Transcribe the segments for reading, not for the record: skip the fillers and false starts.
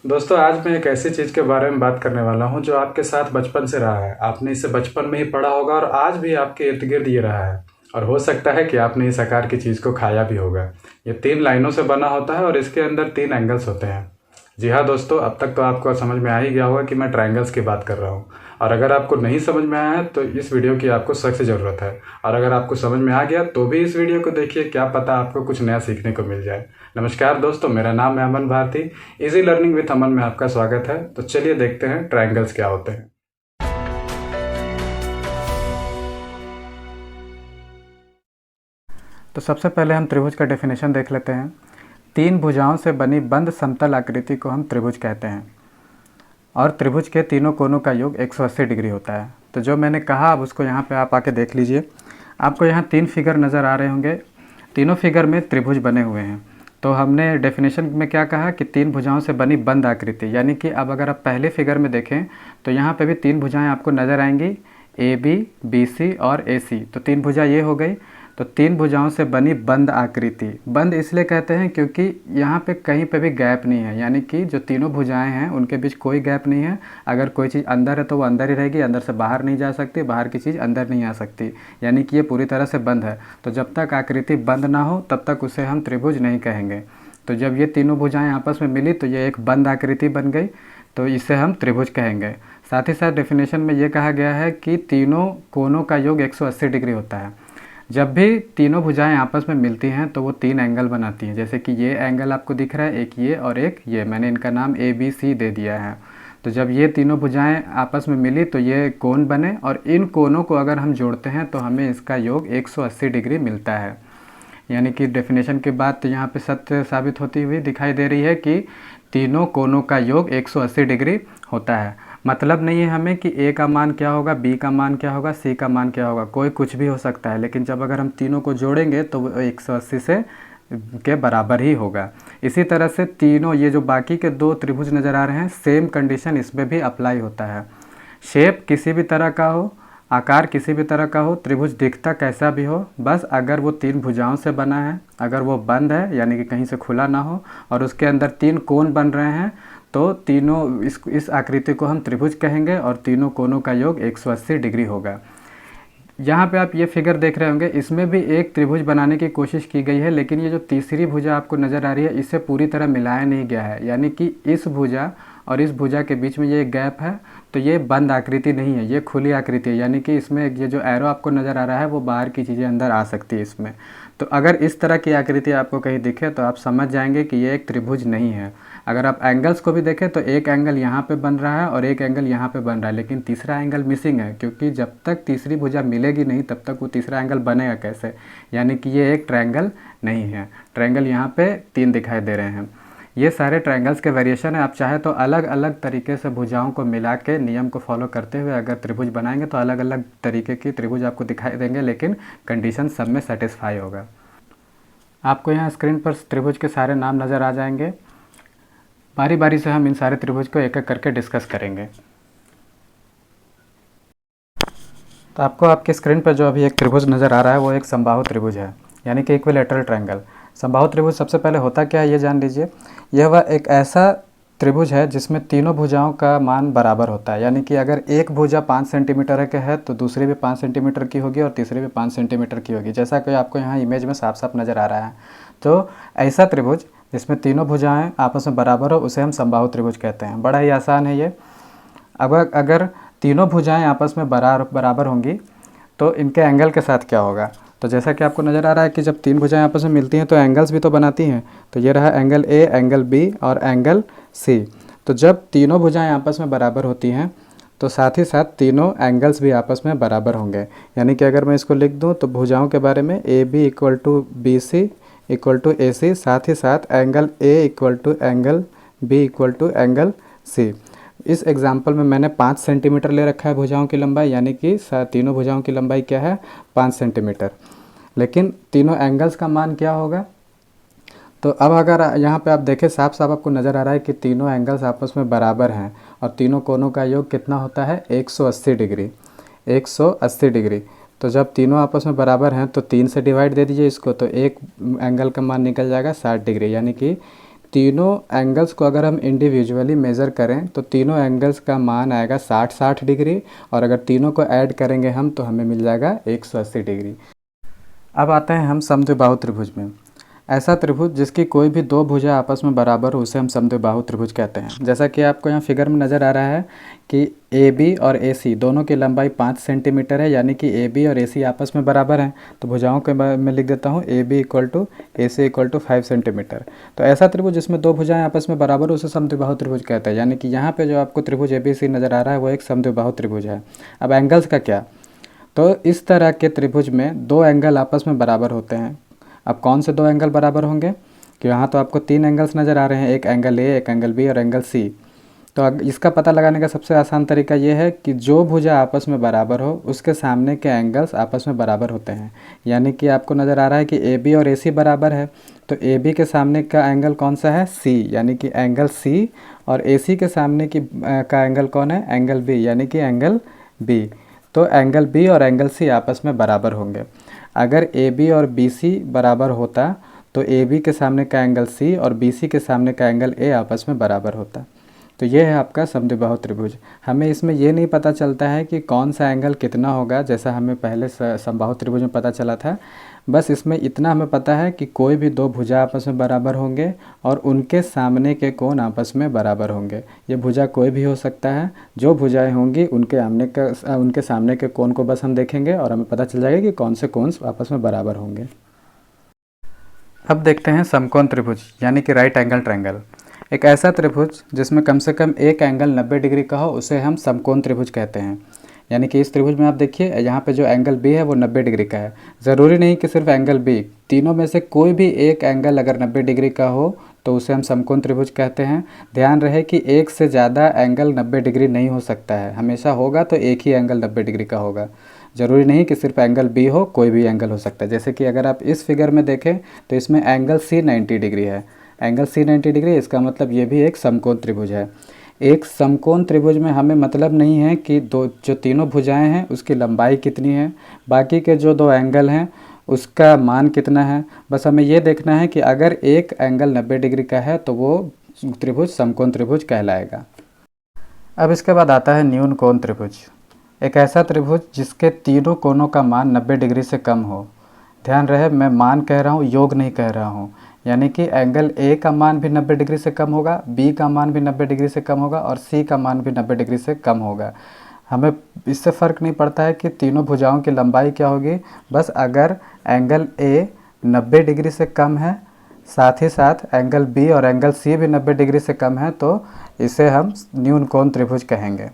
दोस्तों, आज मैं एक ऐसी चीज़ के बारे में बात करने वाला हूँ जो आपके साथ बचपन से रहा है। आपने इसे बचपन में ही पढ़ा होगा और आज भी आपके इर्द गिर्द ये रहा है। और हो सकता है कि आपने इस आकार की चीज़ को खाया भी होगा। ये 3 लाइनों से बना होता है और इसके अंदर 3 एंगल्स होते हैं। जी हाँ दोस्तों, अब तक तो आपको समझ में आ ही गया होगा कि मैं ट्रायंगल्स की बात कर रहा हूँ। और अगर आपको नहीं समझ में आया है तो इस वीडियो की आपको सख्त ज़रूरत है। और अगर आपको समझ में आ गया तो भी इस वीडियो को देखिए, क्या पता आपको कुछ नया सीखने को मिल जाए। नमस्कार दोस्तों, मेरा नाम है अमन भारती। इजी लर्निंग विथ अमन में आपका स्वागत है। तो चलिए देखते हैं ट्रायंगल्स क्या होते हैं। तो सबसे पहले हम त्रिभुज का डेफिनेशन देख लेते हैं। 3 भुजाओं से बनी बंद समतल आकृति को हम त्रिभुज कहते हैं और त्रिभुज के तीनों कोनों का योग 180 डिग्री होता है। तो जो मैंने कहा अब उसको यहाँ पे आप आके देख लीजिए। आपको यहाँ 3 फिगर नज़र आ रहे होंगे। तीनों फिगर में त्रिभुज बने हुए हैं। तो हमने डेफिनेशन में क्या कहा कि 3 भुजाओं से बनी बंद आकृति, यानी कि अब अगर आप पहले फिगर में देखें तो यहाँ पे भी 3 भुजाएं आपको नज़र आएंगी, ए बी, बी सी और ए सी। तो 3 भुजा ये हो गई। तो 3 भुजाओं से बनी बंद आकृति, बंद इसलिए कहते हैं क्योंकि यहाँ पे कहीं पे भी गैप नहीं है, यानी कि जो तीनों भुजाएं हैं उनके बीच कोई गैप नहीं है। अगर कोई चीज़ अंदर है तो वो अंदर ही रहेगी, अंदर से बाहर नहीं जा सकती, बाहर की चीज़ अंदर नहीं आ सकती, यानी कि ये पूरी तरह से बंद है। तो जब तक आकृति बंद ना हो तब तक उसे हम त्रिभुज नहीं कहेंगे। तो जब ये तीनों भुजाएं आपस में मिली तो ये एक बंद आकृति बन गई, तो इसे हम त्रिभुज कहेंगे। साथ ही साथ डेफिनेशन में ये कहा गया है कि तीनों कोनों का योग 180 डिग्री होता है। जब भी तीनों भुजाएं आपस में मिलती हैं तो वो 3 एंगल बनाती हैं। जैसे कि ये एंगल आपको दिख रहा है, एक ये और एक ये, मैंने इनका नाम ए बी सी दे दिया है। तो जब ये तीनों भुजाएं आपस में मिली तो ये कोण बने और इन कोनों को अगर हम जोड़ते हैं तो हमें इसका योग 180 डिग्री मिलता है। यानी कि डेफिनेशन की बात यहाँ पे सत्य साबित होती हुई दिखाई दे रही है कि तीनों कोनों का योग 180 डिग्री होता है। मतलब नहीं है हमें कि ए का मान क्या होगा, बी का मान क्या होगा, सी का मान क्या होगा, कोई कुछ भी हो सकता है, लेकिन जब अगर हम तीनों को जोड़ेंगे तो वो 180 से के बराबर ही होगा। इसी तरह से तीनों ये जो बाकी के 2 त्रिभुज नज़र आ रहे हैं, सेम कंडीशन इसमें भी अप्लाई होता है। शेप किसी भी तरह का हो, आकार किसी भी तरह का हो, त्रिभुज दिखता कैसा भी हो, बस अगर वो 3 भुजाओं से बना है, अगर वो बंद है यानी कि कहीं से खुला ना हो और उसके अंदर 3 कोण बन रहे हैं तो तीनों इस आकृति को हम त्रिभुज कहेंगे और तीनों कोनों का योग 180 डिग्री होगा। यहाँ पे आप ये फिगर देख रहे होंगे, इसमें भी एक त्रिभुज बनाने की कोशिश की गई है, लेकिन ये जो तीसरी भुजा आपको नज़र आ रही है इसे पूरी तरह मिलाया नहीं गया है, यानी कि इस भुजा और इस भुजा के बीच में ये गैप है। तो ये बंद आकृति नहीं है, ये खुली आकृति है, यानी कि इसमें ये जो एरो आपको नज़र आ रहा है वो बाहर की चीज़ें अंदर आ सकती है इसमें। तो अगर इस तरह की आकृति आपको कहीं दिखे तो आप समझ जाएंगे कि ये एक त्रिभुज नहीं है। अगर आप एंगल्स को भी देखें तो एक एंगल यहाँ पे बन रहा है और एक एंगल यहाँ पे बन रहा है, लेकिन तीसरा एंगल मिसिंग है, क्योंकि जब तक तीसरी भुजा मिलेगी नहीं तब तक वो तीसरा एंगल बनेगा कैसे। यानी कि ये एक ट्रायंगल नहीं है। ट्रायंगल यहाँ पे 3 दिखाई दे रहे हैं। ये सारे ट्रायंगल्स के वेरिएशन है। आप चाहे तो अलग अलग तरीके से भुजाओं को मिला के नियम को फॉलो करते हुए अगर त्रिभुज बनाएंगे तो अलग अलग तरीके की त्रिभुज आपको दिखाई देंगे, लेकिन कंडीशन सब में सेटिस्फाई होगा। आपको यहाँ स्क्रीन पर त्रिभुज के सारे नाम नज़र आ जाएंगे। बारी बारी से हम इन सारे त्रिभुज को एक एक करके डिस्कस करेंगे। तो आपको आपके स्क्रीन पर जो अभी एक त्रिभुज नज़र आ रहा है वो एक समबाहु त्रिभुज है, यानी कि इक्विलैटरल ट्रायंगल। समबाहु त्रिभुज सबसे पहले होता क्या है ये जान लीजिए। यह वह एक ऐसा त्रिभुज है जिसमें तीनों भुजाओं का मान बराबर होता है, यानी कि अगर एक भुजा 5 सेंटीमीटर के है तो दूसरी भी 5 सेंटीमीटर की होगी और तीसरी भी 5 सेंटीमीटर की होगी, जैसा कि आपको यहाँ इमेज में साफ साफ नज़र आ रहा है। तो ऐसा त्रिभुज जिसमें तीनों भुजाएं आपस में बराबर हो उसे हम समबाहु त्रिभुज कहते हैं। बड़ा ही आसान है ये। अब अगर तीनों भुजाएं आपस में बराबर होंगी तो इनके एंगल के साथ क्या होगा। तो जैसा कि आपको नज़र आ रहा है कि जब 3 भुजाएं आपस में मिलती हैं तो एंगल्स भी तो बनाती हैं। तो ये रहा एंगल ए, एंगल बी और एंगल सी। तो जब तीनों भुजाएं आपस में बराबर होती हैं तो साथ ही साथ तीनों एंगल्स भी आपस में बराबर होंगे। यानी कि अगर मैं इसको लिख दूं तो भुजाओं के बारे में A B equal to B C equal to A C, साथ ही साथ angle A equal to angle B equal to angle C. इस एग्जाम्पल में मैंने 5 सेंटीमीटर ले रखा है भुजाओं की लंबाई, यानी कि तीनों भुजाओं की लंबाई क्या है 5 सेंटीमीटर। लेकिन तीनों एंगल्स का मान क्या होगा। तो अब अगर यहाँ पे आप देखें साफ साफ आपको नज़र आ रहा है कि तीनों एंगल्स आपस में बराबर हैं और तीनों कोनों का योग कितना होता है 180 डिग्री। 180 डिग्री। तो जब तीनों आपस में बराबर हैं तो 3 से डिवाइड दे दीजिए इसको, तो एक एंगल का मान निकल जाएगा 60 डिग्री, यानी कि तीनों एंगल्स को अगर हम इंडिविजुअली मेज़र करें तो तीनों एंगल्स का मान आएगा 60 डिग्री, और अगर तीनों को ऐड करेंगे हम तो हमें मिल जाएगा 180 डिग्री। अब आते हैं हम समद्विबाहु त्रिभुज में। ऐसा त्रिभुज जिसकी कोई भी दो भुजा आपस में बराबर हो उसे हम समद्विबाहु त्रिभुज कहते हैं। जैसा कि आपको यहाँ फिगर में नज़र आ रहा है कि AB और AC दोनों की लंबाई 5 सेंटीमीटर है, यानी कि AB और AC आपस में बराबर हैं। तो भुजाओं के मैं लिख देता हूँ AB = AC = 5 सेंटीमीटर। तो ऐसा त्रिभुज जिसमें दो भुजाएं आपस में बराबर हो उसे समद्विबाहु त्रिभुज कहते हैं। यानी कि यहाँ पर जो आपको त्रिभुज ABC नज़र आ रहा है वो एक समद्विबाहु त्रिभुज है। अब एंगल्स का क्या, तो इस तरह के त्रिभुज में दो एंगल आपस में बराबर होते हैं। अब कौन से दो एंगल बराबर होंगे, कि यहाँ तो आपको तीन एंगल्स नज़र आ रहे हैं, एक एंगल A, एक एंगल B और एंगल C। तो इसका पता लगाने का सबसे आसान तरीका ये है कि जो भुजा आपस में बराबर हो उसके सामने के एंगल्स आपस में बराबर होते हैं। यानी कि आपको नज़र आ रहा है कि AB और AC बराबर है, तो AB के सामने का एंगल कौन सा है, C, यानी कि एंगल C, और AC के सामने का एंगल कौन है, एंगल B, यानी कि एंगल B। तो एंगल B और एंगल C आपस में बराबर होंगे। अगर AB और BC बराबर होता तो AB के सामने का एंगल C और BC के सामने का एंगल A आपस में बराबर होता। तो ये है आपका समद्विबाहु त्रिभुज। हमें इसमें ये नहीं पता चलता है कि कौन सा एंगल कितना होगा, जैसा हमें पहले समबाहु त्रिभुज में पता चला था। बस इसमें इतना हमें पता है कि कोई भी दो भुजा आपस में बराबर होंगे और उनके सामने के कोण आपस में बराबर होंगे। ये भुजा कोई भी हो सकता है, जो भुजाएं होंगी उनके सामने के कोण को बस हम देखेंगे और हमें पता चल जाएगा कि कौन से कोण आपस में बराबर होंगे। अब देखते हैं समकोण त्रिभुज यानी कि राइट एंगल ट्रायंगल। एक ऐसा त्रिभुज जिसमें कम से कम एक एंगल 90 डिग्री का हो उसे हम समकोण त्रिभुज कहते हैं। यानी कि इस त्रिभुज में आप देखिए यहाँ पे जो एंगल B है वो 90 डिग्री का है। ज़रूरी नहीं कि सिर्फ एंगल B, तीनों में से कोई भी एक एंगल अगर 90 डिग्री का हो तो उसे हम समकोण त्रिभुज कहते हैं। ध्यान रहे कि एक से ज़्यादा एंगल 90 डिग्री नहीं हो सकता है, हमेशा होगा तो एक ही एंगल 90 डिग्री का होगा। ज़रूरी नहीं कि सिर्फ एंगल B हो, कोई भी एंगल हो सकता है। जैसे कि अगर आप इस फिगर में देखें तो इसमें एंगल C 90 डिग्री है, एंगल C 90 डिग्री, इसका मतलब ये भी एक समकोण त्रिभुज है। एक समकोण त्रिभुज में हमें मतलब नहीं है कि जो तीनों भुजाएं हैं उसकी लंबाई कितनी है, बाकी के जो दो एंगल हैं उसका मान कितना है। बस हमें ये देखना है कि अगर एक एंगल 90 डिग्री का है तो वो त्रिभुज समकोण त्रिभुज कहलाएगा। अब इसके बाद आता है न्यून कोण त्रिभुज। एक ऐसा त्रिभुज जिसके तीनों कोणों का मान 90 डिग्री से कम हो। ध्यान रहे मैं मान कह रहा हूँ, योग नहीं कह रहा हूँ। यानी कि एंगल A का मान भी 90 डिग्री से कम होगा, B का मान भी 90 डिग्री से कम होगा और C का मान भी 90 डिग्री से कम होगा। हमें इससे फ़र्क नहीं पड़ता है कि तीनों भुजाओं की लंबाई क्या होगी, बस अगर एंगल A 90 डिग्री से कम है, साथ ही साथ एंगल B और एंगल C भी 90 डिग्री से कम है, तो इसे हम न्यून कोण त्रिभुज कहेंगे।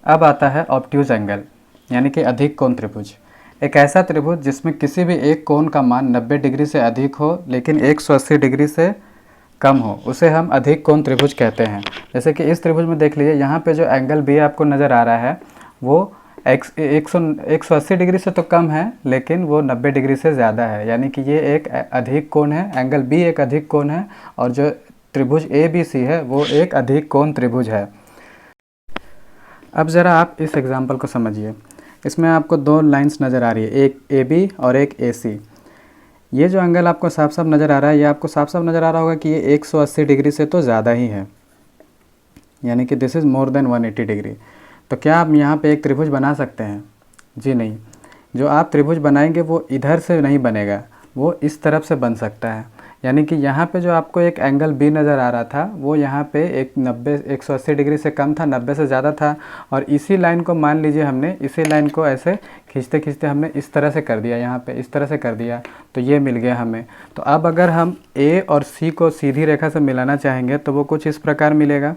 अब आता है ऑब्ट्यूज एंगल यानी कि अधिक कोण त्रिभुज। एक ऐसा त्रिभुज जिसमें किसी भी एक कोण का मान 90 डिग्री से अधिक हो लेकिन 180 डिग्री से कम हो, उसे हम अधिक कोण त्रिभुज कहते हैं। जैसे कि इस त्रिभुज में देख लीजिए, यहाँ पे जो एंगल B आपको नज़र आ रहा है वो 180 डिग्री से तो कम है लेकिन वो 90 डिग्री से ज़्यादा है। यानी कि ये एक अधिक कोण है, एंगल B एक अधिक कोण है और जो त्रिभुज ABC है वो एक अधिक कोण त्रिभुज है। अब ज़रा आप इस एग्जाम्पल को समझिए। इसमें आपको दो लाइंस नज़र आ रही है, एक AB और एक AC। ये जो एंगल आपको साफ साफ नज़र आ रहा है, ये आपको साफ साफ नज़र आ रहा होगा कि ये 180 डिग्री से तो ज़्यादा ही है, यानी कि this is more than 180 degree. तो क्या आप यहाँ पे एक त्रिभुज बना सकते हैं? जी नहीं। जो आप त्रिभुज बनाएंगे वो इधर से नहीं बनेगा, वो इस तरफ से बन सकता है। यानी कि यहाँ पे जो आपको एक एंगल B नज़र आ रहा था वो यहाँ पे 180 डिग्री से कम था, 90 से ज़्यादा था, और इसी लाइन को मान लीजिए हमने इसी लाइन को ऐसे खींचते खींचते हमने इस तरह से कर दिया, यहाँ पे इस तरह से कर दिया, तो ये मिल गया हमें। तो अब अगर हम A और C को सीधी रेखा से मिलाना चाहेंगे तो वो कुछ इस प्रकार मिलेगा।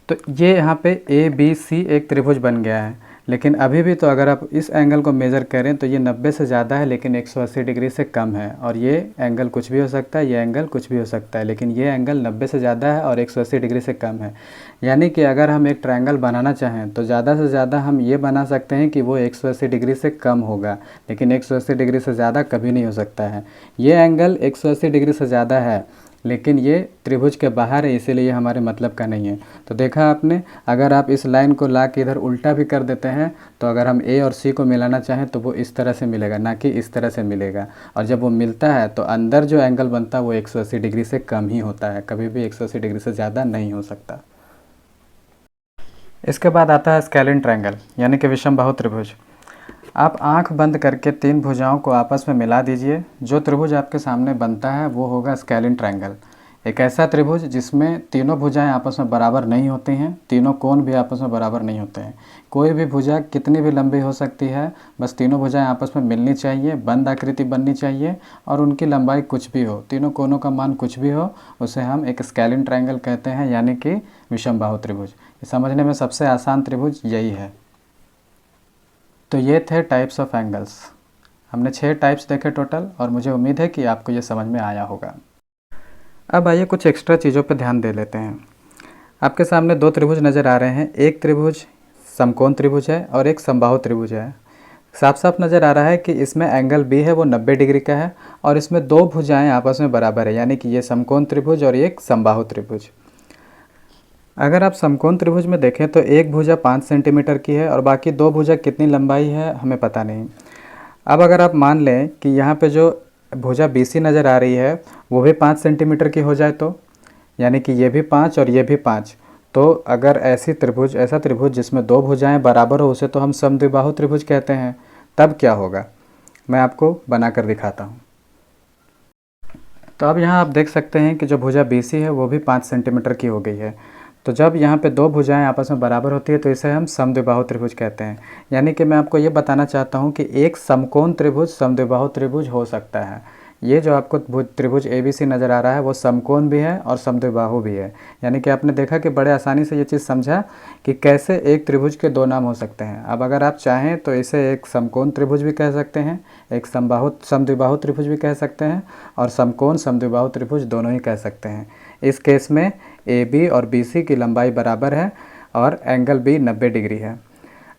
तो ये यहाँ पे ABC एक त्रिभुज बन गया है। लेकिन अभी भी तो अगर आप इस एंगल को मेज़र करें तो ये 90 से ज़्यादा है लेकिन 180 डिग्री से कम है, और ये एंगल कुछ भी हो सकता है, ये एंगल कुछ भी हो सकता है, लेकिन ये एंगल 90 से ज़्यादा है और 180 डिग्री से कम है। यानी कि अगर हम एक ट्रायंगल बनाना चाहें तो ज़्यादा से ज़्यादा हम ये बना सकते हैं कि वो 180 डिग्री से कम होगा, लेकिन 180 डिग्री से ज़्यादा कभी नहीं हो सकता है। ये एंगल 180 डिग्री से ज़्यादा है लेकिन ये त्रिभुज के बाहर है, इसीलिए ये हमारे मतलब का नहीं है। तो देखा आपने, अगर आप इस लाइन को ला के इधर उल्टा भी कर देते हैं तो अगर हम ए और सी को मिलाना चाहें तो वो इस तरह से मिलेगा, ना कि इस तरह से मिलेगा। और जब वो मिलता है तो अंदर जो एंगल बनता है वो 180 डिग्री से कम ही होता है, कभी भी 180 डिग्री से ज़्यादा नहीं हो सकता। इसके बाद आता है स्केलिन ट्रायंगल यानी कि विषमबाहु त्रिभुज। आप आंख बंद करके तीन भुजाओं को आपस में मिला दीजिए, जो त्रिभुज आपके सामने बनता है वो होगा स्केलिन ट्रायंगल। एक ऐसा त्रिभुज जिसमें तीनों भुजाएं आपस में बराबर नहीं होती हैं, तीनों कोण भी आपस में बराबर नहीं होते हैं। कोई भी भुजा कितनी भी लंबी हो सकती है, बस तीनों भुजाएं आपस में मिलनी चाहिए, बंद आकृति बननी चाहिए और उनकी लंबाई कुछ भी हो, तीनों कोणों का मान कुछ भी हो, उसे हम एक स्केलिन ट्रायंगल कहते हैं, यानी कि विषमबाहु त्रिभुज। समझने में सबसे आसान त्रिभुज यही है। तो ये थे टाइप्स ऑफ एंगल्स। हमने 6 टाइप्स देखे टोटल, और मुझे उम्मीद है कि आपको ये समझ में आया होगा। अब आइए कुछ एक्स्ट्रा चीज़ों पर ध्यान दे लेते हैं। आपके सामने 2 त्रिभुज नज़र आ रहे हैं, एक त्रिभुज समकोण त्रिभुज है और एक समबाहु त्रिभुज है। साफ साफ नज़र आ रहा है कि इसमें एंगल बी है वो 90 डिग्री का है और इसमें 2 भुजाएं आपस में बराबर है, यानी कि ये समकोण त्रिभुज और एक समबाहु त्रिभुज। अगर आप समकोण त्रिभुज में देखें तो एक भुजा 5 सेंटीमीटर की है और बाकी 2 भुजा कितनी लंबाई है हमें पता नहीं। अब अगर आप मान लें कि यहाँ पे जो भुजा BC नज़र आ रही है वो भी 5 सेंटीमीटर की हो जाए, तो यानी कि ये भी 5 और ये भी 5, तो अगर ऐसा त्रिभुज जिसमें 2 भुजाएं बराबर हो उसे तो हम समद्विबाहु त्रिभुज कहते हैं। तब क्या होगा, मैं आपको बनाकर दिखाता हूँ। तो अब यहाँ आप देख सकते हैं कि जो भुजा BC है वो भी 5 सेंटीमीटर की हो गई है। तो जब यहाँ पे 2 भुजाएं आपस में बराबर होती है तो इसे हम समद्विबाहु त्रिभुज कहते हैं। यानी कि मैं आपको ये बताना चाहता हूँ कि एक समकोण त्रिभुज समद्विबाहु त्रिभुज हो सकता है। ये जो आपको त्रिभुज ABC नज़र आ रहा है वो समकोण भी है और समद्विबाहु भी है। यानी कि आपने देखा कि बड़े आसानी से ये चीज़ समझा कि कैसे एक त्रिभुज के 2 नाम हो सकते हैं। अब अगर आप चाहें तो इसे एक समकोण त्रिभुज भी कह सकते हैं, एक समद्विबाहु त्रिभुज भी कह सकते हैं और समकोण समद्विबाहु त्रिभुज दोनों ही कह सकते हैं। इस केस में AB और BC की लंबाई बराबर है और एंगल B 90 डिग्री है।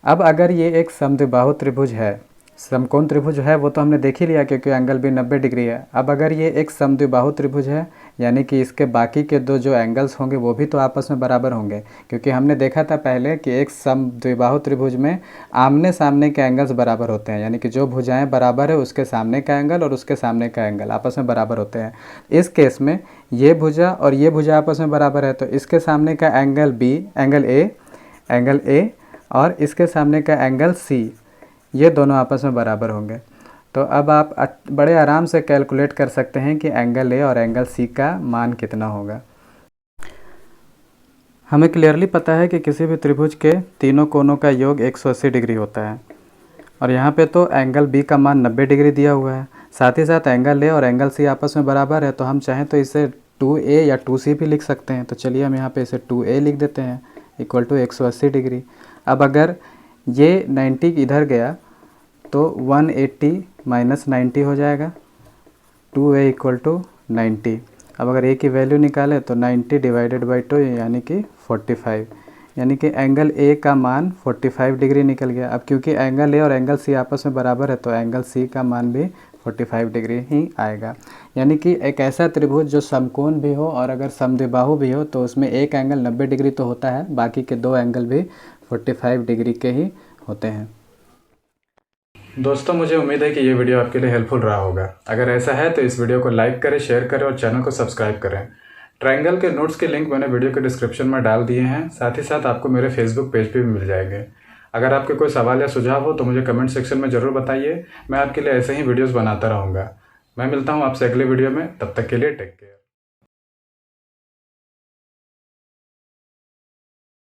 अब अगर ये एक समद्विबाहु त्रिभुज है, समकोण त्रिभुज है वो तो हमने देख ही लिया क्योंकि एंगल भी 90 डिग्री है। अब अगर ये एक समद्विबाहु त्रिभुज है यानी कि इसके बाकी के 2 जो एंगल्स होंगे वो भी तो आपस में बराबर होंगे, क्योंकि हमने देखा था पहले कि एक समद्विबाहु त्रिभुज में आमने सामने के एंगल्स बराबर होते हैं, यानी कि जो भुजाएं बराबर है उसके सामने का एंगल और उसके सामने का एंगल आपस में बराबर होते हैं। इस केस में ये भुजा और ये भुजा आपस में बराबर है, तो इसके सामने का एंगल एंगल A और इसके सामने का एंगल C, ये दोनों आपस में बराबर होंगे। तो अब आप बड़े आराम से कैलकुलेट कर सकते हैं कि एंगल A और एंगल C का मान कितना होगा। हमें क्लियरली पता है कि किसी भी त्रिभुज के तीनों कोणों का योग 180 डिग्री होता है और यहाँ पे तो एंगल B का मान 90 डिग्री दिया हुआ है, साथ ही साथ एंगल A और एंगल C आपस में बराबर है। तो हम चाहें तो इसे 2A या 2C भी लिख सकते हैं। तो चलिए हम यहाँ पे इसे 2A लिख देते हैं इक्वल टू 180 डिग्री। अब अगर ये 90 इधर गया तो 180 माइनस 90 हो जाएगा, 2A इक्वल टू 90। अब अगर A की वैल्यू निकालें तो 90 डिवाइडेड बाई 2 यानी कि 45, यानी कि एंगल A का मान 45 डिग्री निकल गया। अब क्योंकि एंगल A और एंगल C आपस में बराबर है तो एंगल C का मान भी 45 डिग्री ही आएगा। यानी कि एक ऐसा त्रिभुज जो समकोण भी हो और अगर समद्विबाहु भी हो तो उसमें एक एंगल 90 डिग्री तो होता है, बाकी के 2 एंगल भी 45 डिग्री के ही होते हैं। दोस्तों, मुझे उम्मीद है कि ये वीडियो आपके लिए हेल्पफुल रहा होगा। अगर ऐसा है तो इस वीडियो को लाइक करें, शेयर करें और चैनल को सब्सक्राइब करें। ट्रायंगल के नोट्स के लिंक मैंने वीडियो के डिस्क्रिप्शन में डाल दिए हैं, साथ ही साथ आपको मेरे फेसबुक पेज पे भी मिल जाएंगे। अगर आपके कोई सवाल या सुझाव हो तो मुझे कमेंट सेक्शन में ज़रूर बताइए, मैं आपके लिए ऐसे ही वीडियोज़ बनाता रहूँगा। मैं मिलता हूँ आपसे अगले वीडियो में, तब तक के लिए टेक केयर।